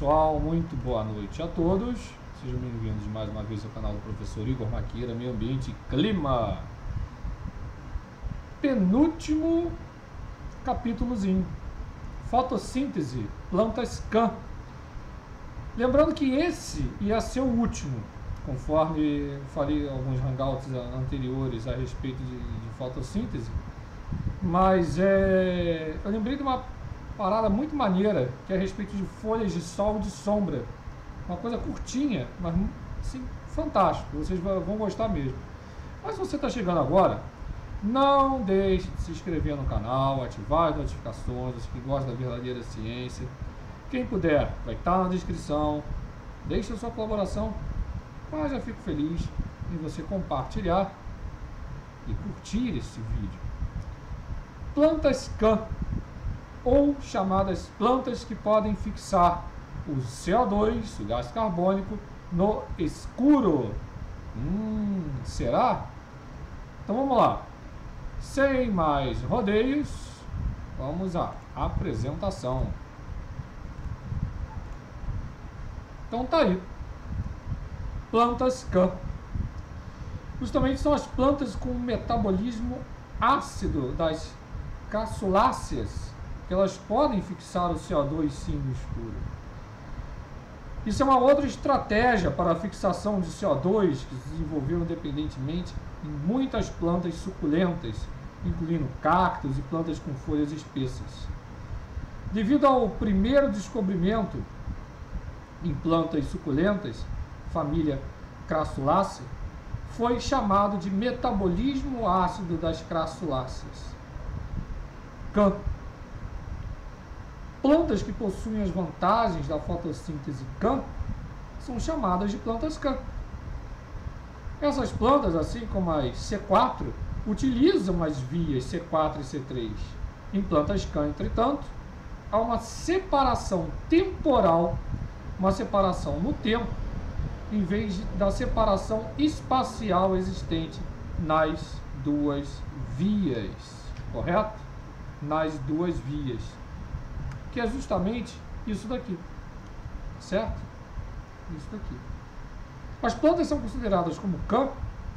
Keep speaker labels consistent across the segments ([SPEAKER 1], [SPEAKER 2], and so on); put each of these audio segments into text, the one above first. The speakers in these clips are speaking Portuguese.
[SPEAKER 1] pessoal, muito boa noite a todos. Sejam bem-vindos mais uma vez ao canal do professor Igor Maqueira, Meio Ambiente e Clima. Penúltimo capítulozinho, fotossíntese, plantas CAN. Lembrando que esse ia ser o último, conforme falei em alguns hangouts anteriores a respeito de fotossíntese. Mas eu lembrei de uma parada muito maneira, que é a respeito de folhas de sol e de sombra. Uma coisa curtinha, mas assim, fantástico, vocês vão gostar mesmo. Mas se você está chegando agora, não deixe de se inscrever no canal, ativar as notificações, os que gostam da verdadeira ciência. Quem puder, vai estar na descrição. Deixe a sua colaboração, mas já fico feliz em você compartilhar e curtir esse vídeo. Plantas CAN, ou chamadas plantas que podem fixar o CO2, o gás carbônico, no escuro. Será? Então vamos lá. Sem mais rodeios, vamos à apresentação. Então tá aí. Plantas CAN. Justamente são as plantas com metabolismo ácido das crassuláceas, que elas podem fixar o CO2 sim no escuro. Isso é uma outra estratégia para a fixação de CO2 que se desenvolveu independentemente em muitas plantas suculentas, incluindo cactos e plantas com folhas espessas. Devido ao primeiro descobrimento em plantas suculentas, família Crassulácea, foi chamado de metabolismo ácido das crassuláceas. CAN. Plantas que possuem as vantagens da fotossíntese CAN são chamadas de plantas CAN. Essas plantas, assim como as C4, utilizam as vias C4 e C3. Em plantas CAN, entretanto, há uma separação temporal, uma separação no tempo, em vez da separação espacial existente nas duas vias, correto? Nas duas vias, que é justamente isso daqui, certo? Isso daqui. As plantas são consideradas como CAN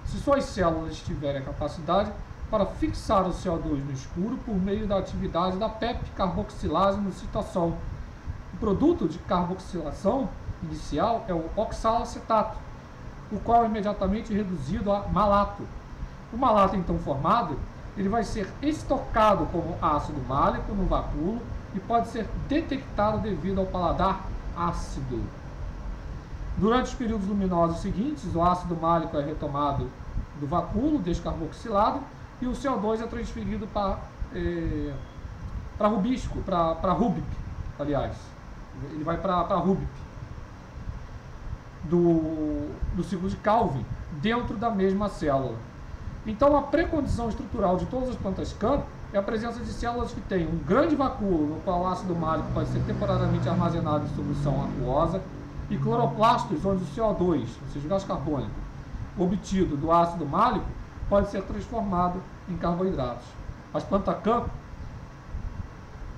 [SPEAKER 1] se suas células tiverem a capacidade para fixar o CO2 no escuro por meio da atividade da PEP-carboxilase no citosol. O produto de carboxilação inicial é o oxalacetato, o qual é imediatamente reduzido a malato. O malato então formado, ele vai ser estocado como ácido málico no vacúolo e pode ser detectado devido ao paladar ácido. Durante os períodos luminosos seguintes, o ácido málico é retomado do vacúolo descarboxilado e o CO2 é transferido para rubisco, para RUBIP, aliás. Ele vai para RUBIP do ciclo de Calvin, dentro da mesma célula. Então, a precondição estrutural de todas as plantas CAN é a presença de células que têm um grande vacúolo, no qual o ácido málico pode ser temporariamente armazenado em solução aquosa, e cloroplastos, onde o CO2, ou seja, o gás carbônico, obtido do ácido málico, pode ser transformado em carboidratos. As plantas CAN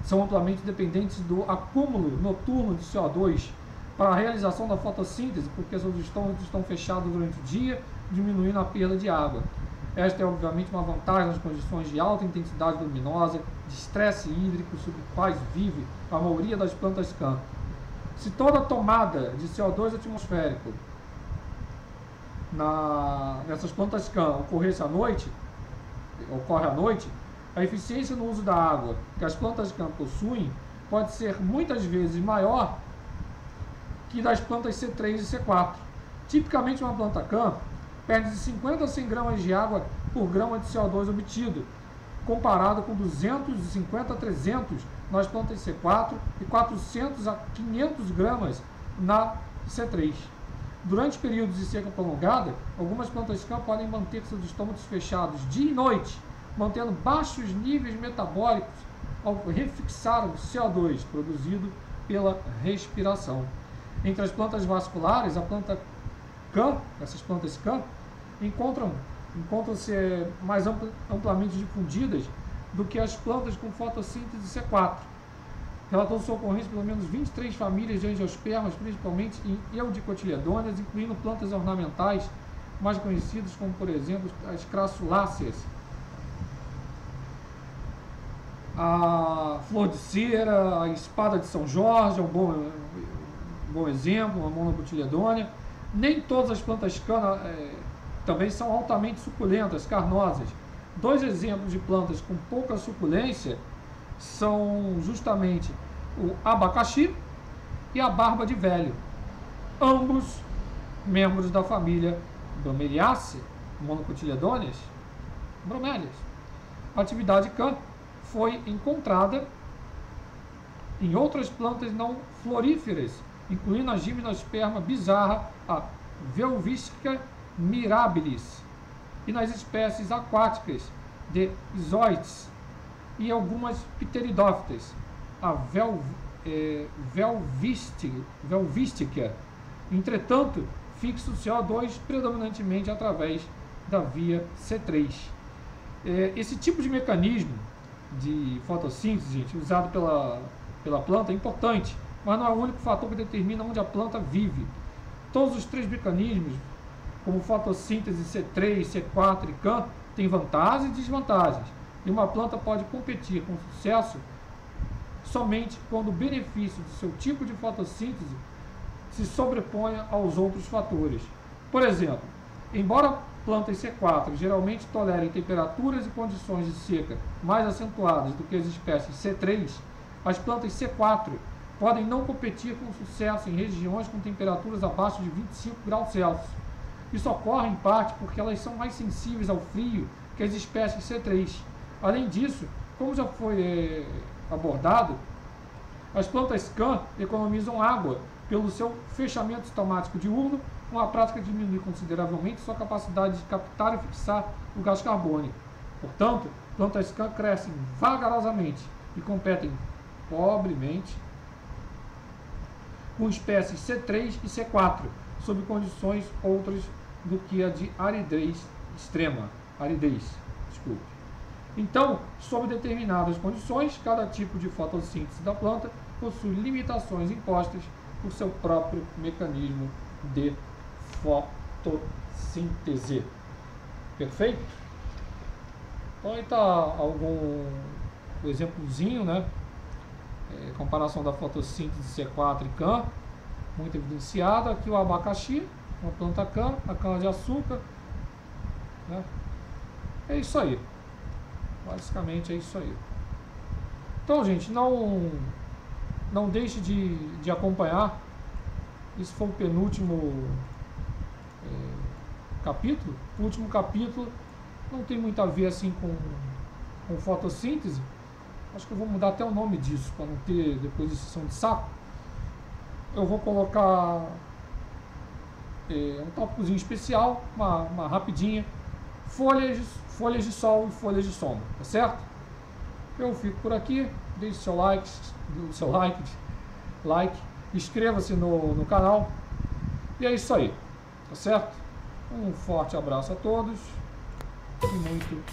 [SPEAKER 1] são amplamente dependentes do acúmulo noturno de CO2 para a realização da fotossíntese, porque seus estômagos estão fechados durante o dia, diminuindo a perda de água. Esta é, obviamente, uma vantagem nas condições de alta intensidade luminosa, de estresse hídrico, sob quais vive a maioria das plantas CAN. Se toda a tomada de CO2 atmosférico nessas plantas CAN ocorre à noite, a eficiência no uso da água que as plantas CAN possuem pode ser muitas vezes maior que das plantas C3 e C4. Tipicamente, uma planta CAN perde de 50 a 100 gramas de água por grama de CO2 obtido, comparado com 250 a 300 nas plantas C4 e 400 a 500 gramas na C3. Durante períodos de seca prolongada, algumas plantas CAN podem manter seus estômagos fechados dia e noite, mantendo baixos níveis metabólicos ao refixar o CO2 produzido pela respiração. Entre as plantas vasculares, a planta CAN, essas plantas CAN, encontram-se mais amplamente difundidas do que as plantas com fotossíntese C4. Relatou-se a ocorrência de pelo menos 23 famílias de angiospermas, principalmente em eudicotiledôneas, incluindo plantas ornamentais mais conhecidas como, por exemplo, as crassuláceas, a flor de cera, a espada de São Jorge é um bom exemplo, uma monocotiledônea. Nem todas as plantas cana também são altamente suculentas, carnosas. Dois exemplos de plantas com pouca suculência são justamente o abacaxi e a barba de velho, ambos membros da família Bromeliaceae, monocotiledôneas, bromélias. A atividade CAN foi encontrada em outras plantas não floríferas, incluindo a gimnosperma bizarra, a Velvistica mirabilis, e nas espécies aquáticas de isoides e algumas pteridófitas, a Velvistica. Entretanto, fixa o CO2 predominantemente através da via C3. Esse tipo de mecanismo de fotossíntese, gente, usado pela planta é importante, mas não é o único fator que determina onde a planta vive. Todos os três mecanismos, como fotossíntese C3, C4 e CAN, têm vantagens e desvantagens, e uma planta pode competir com sucesso somente quando o benefício do seu tipo de fotossíntese se sobreponha aos outros fatores. Por exemplo, embora plantas C4 geralmente tolerem temperaturas e condições de seca mais acentuadas do que as espécies C3, as plantas C4 podem não competir com sucesso em regiões com temperaturas abaixo de 25 graus Celsius. Isso ocorre em parte porque elas são mais sensíveis ao frio que as espécies C3. Além disso, como já foi abordado, as plantas CAN economizam água pelo seu fechamento estomático diurno, uma prática que diminui consideravelmente sua capacidade de captar e fixar o gás carbônico. Portanto, plantas CAN crescem vagarosamente e competem pobremente com espécies C3 e C4, sob condições outras do que a de aridez extrema. Então, sob determinadas condições, cada tipo de fotossíntese da planta possui limitações impostas por seu próprio mecanismo de fotossíntese. Perfeito? Então aí está algum exemplozinho, né? Comparação da fotossíntese C4 e CAN, muito evidenciada. Aqui o abacaxi, uma planta CAN, a cana-de-açúcar, né? É isso aí. Basicamente é isso aí. Então, gente, não deixe de acompanhar. Esse foi o penúltimo capítulo. O último capítulo não tem muito a ver assim com fotossíntese. Acho que eu vou mudar até o nome disso, para não ter depois exceção de saco. Eu vou colocar um tópicozinho especial, uma rapidinha. Folhas de sol e folhas de sombra, tá certo? Eu fico por aqui. Deixe seu like, inscreva-se no canal. E é isso aí, tá certo? Um forte abraço a todos e muito